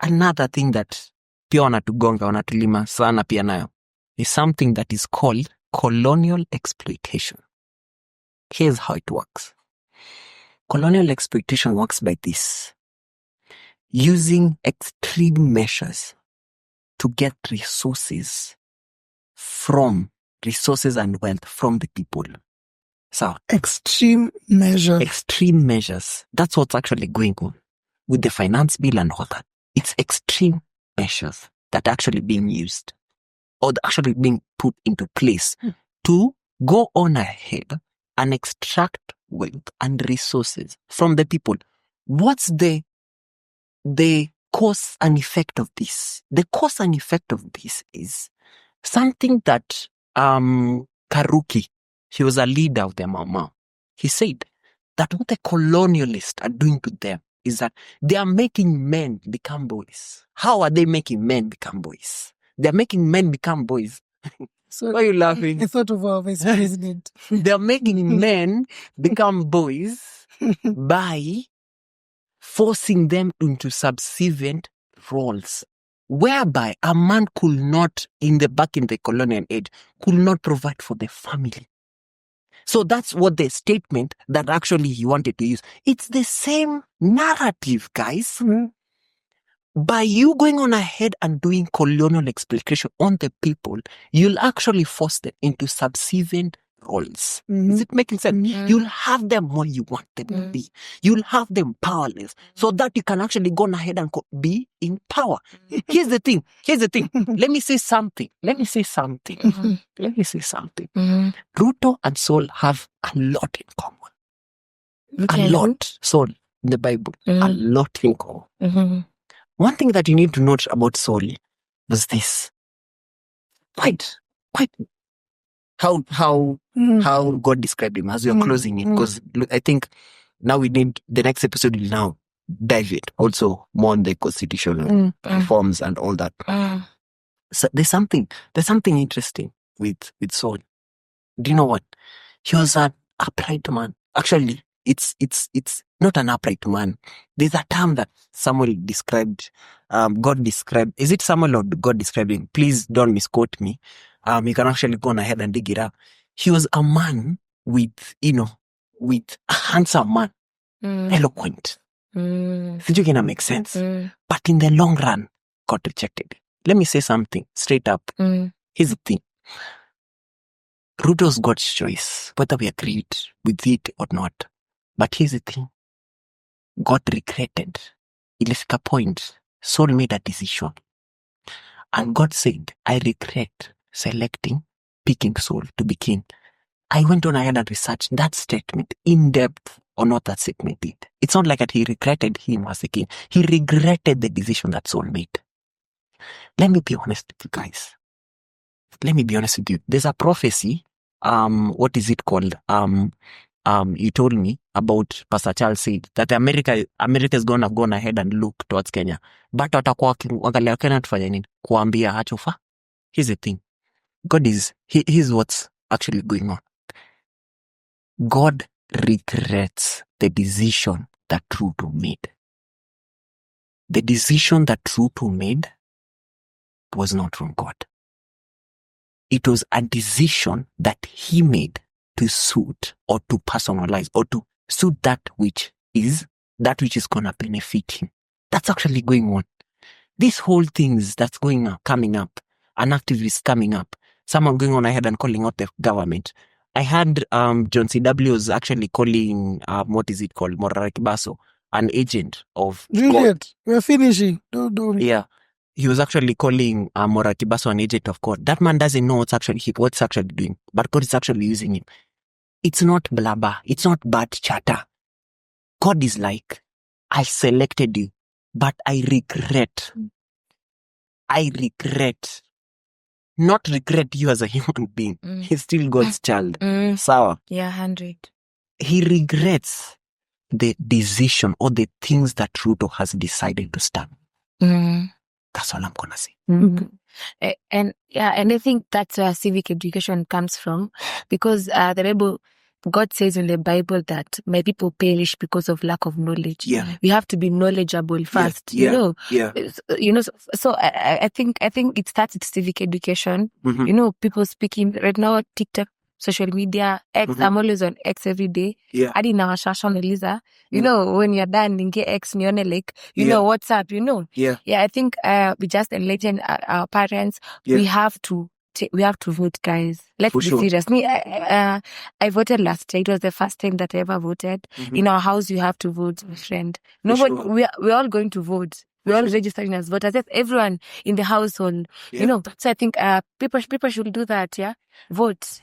another thing that pia wanatugonga, wanatulima sana pia nayo is something that is called colonial exploitation. Here's how it works. Colonial exploitation works by this: using extreme measures to get resources and wealth from the people. So extreme measures. That's what's actually going on with the finance bill and all that. It's extreme measures that are actually being used or actually being put into place to go on ahead and extract wealth and resources from the people. What's the cause and effect of this? The cause and effect of this is something that Karuki, he was a leader of the Mau Mau. He said that what the colonialists are doing to them is that they are making men become boys. How are they making men become boys? They are making men become boys. So why are you laughing? I thought of our vice president. They are making men become boys by forcing them into subservient roles, whereby a man could not, back in the colonial age, could not provide for the family. So that's what the statement that actually he wanted to use. It's the same narrative, guys. Mm-hmm. By you going on ahead and doing colonial exploitation on the people, you'll actually force them into subservient roles. Mm-hmm. Is it making sense? Mm-hmm. You'll have them where you want them to be. You'll have them powerless so that you can actually go on ahead and be in power. Here's the thing. Let me say something. Mm-hmm. Ruto and Saul have a lot in common. A lot. Saul in the Bible. A lot in common. Mm-hmm. One thing that you need to note about Saul was this. Quite how God described him as we are closing it, because I think now we need the next episode will now dive it also more on the constitutional reforms and all that. So there's something interesting with Saul. Do you know what? He was an upright man. Actually, it's not an upright man. There's a term that Samuel described, God described. Is it Samuel or God described him? Please don't misquote me. You can actually go on ahead and dig it up. He was a man with a handsome man, eloquent. Think you can make sense? But in the long run, God rejected it. Let me say something straight up. Here's the thing. Ruto's God's choice, whether we agreed with it or not. But here's the thing. God regretted. Ilifika point, Saul made a decision. And God said, I regret picking Saul to be king. I went on ahead and researched that statement in depth or not that statement did. It's not like that he regretted him as a king. He regretted the decision that Saul made. Let me be honest with you guys. There's a prophecy. What is it called? You told me about Pastor Charles said that America is gonna go ahead and look towards Kenya. But watakuwa wakiangalia Kenya tufanye nini? Kuambia hachofa. Here's the thing. Here's what's actually going on. God regrets the decision that Ruto made. The decision that Ruto made was not from God. It was a decision that he made to suit or to personalize or to suit that which is going to benefit him. That's actually going on. These whole things that's coming up, an activist coming up, someone going on ahead and calling out the government. I had John C.W. was actually calling, what is it called, Morara Kibaso, an agent of Juliet, God. we're finishing. Don't. Yeah. He was actually calling Morara Kibaso an agent of God. That man doesn't know what's actually doing, but God is actually using him. It's not blabber. It's not bad chatter. God is like, I selected you, but I regret. Not regret you as a human being. He's still God's child. Sawa. Yeah, 100. He regrets the decision or the things that Ruto has decided to stand. That's all I'm gonna say. And I think that's where civic education comes from, because the Bible God says in the Bible that my people perish because of lack of knowledge. Yeah. We have to be knowledgeable first, Yeah. Yeah. So I think it starts with civic education. Mhm. People speaking right now, TikTok, social media, X. I'm always on X every day. Yeah. Hadi nawashasha nauliza, when you're done, ninge X nione like, what's up, Yeah. Yeah, I think we just enlighten our parents. Yeah. We have to vote, guys. Let's For be sure. serious. Me, I voted last year. It was the first time that I ever voted. In our house, you have to vote, my friend. Nobody, sure. we're all going to vote. We're all registering as voters. That's everyone in the household. Yeah. So I think people should do that. Yeah, vote.